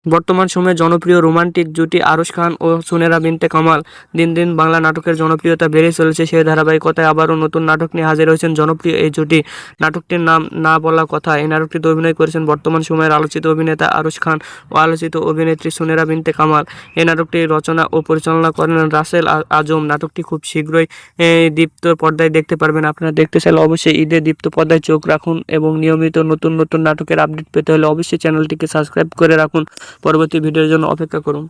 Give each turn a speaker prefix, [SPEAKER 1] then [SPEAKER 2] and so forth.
[SPEAKER 1] বর্তমান সময়ে জনপ্রিয় রোমান্টিক জুটি আরশ খান ও সুনেরা বিনতে কামাল। দিন দিন বাংলা নাটকের জনপ্রিয়তা বেড়েই চলেছে। সেই ধারাবাহিকতায় আবারও নতুন নাটক নিয়ে হাজির হয়েছেন জনপ্রিয় এই জুটি। নাটকটির নাম না বলা কথা। এই নাটকটিতে অভিনয় করেছেন বর্তমান সময়ের আলোচিত অভিনেতা আরশ খান ও আলোচিত অভিনেত্রী সুনেরা বিনতে কামাল। এই নাটকটি রচনা ও পরিচালনা করেন রাসেল আজম। নাটকটি খুব শীঘ্রই দীপ্ত পর্দায় দেখতে পারবেন। আপনারা দেখতে চাইলে অবশ্যই ঈদে দীপ্ত পর্দায় চোখ রাখুন এবং নিয়মিত নতুন নতুন নাটকের আপডেট পেতে হলে অবশ্যই চ্যানেলটিকে সাবস্ক্রাইব করে রাখুন। পরবর্তী ভিডিওর জন্য অপেক্ষা করুন।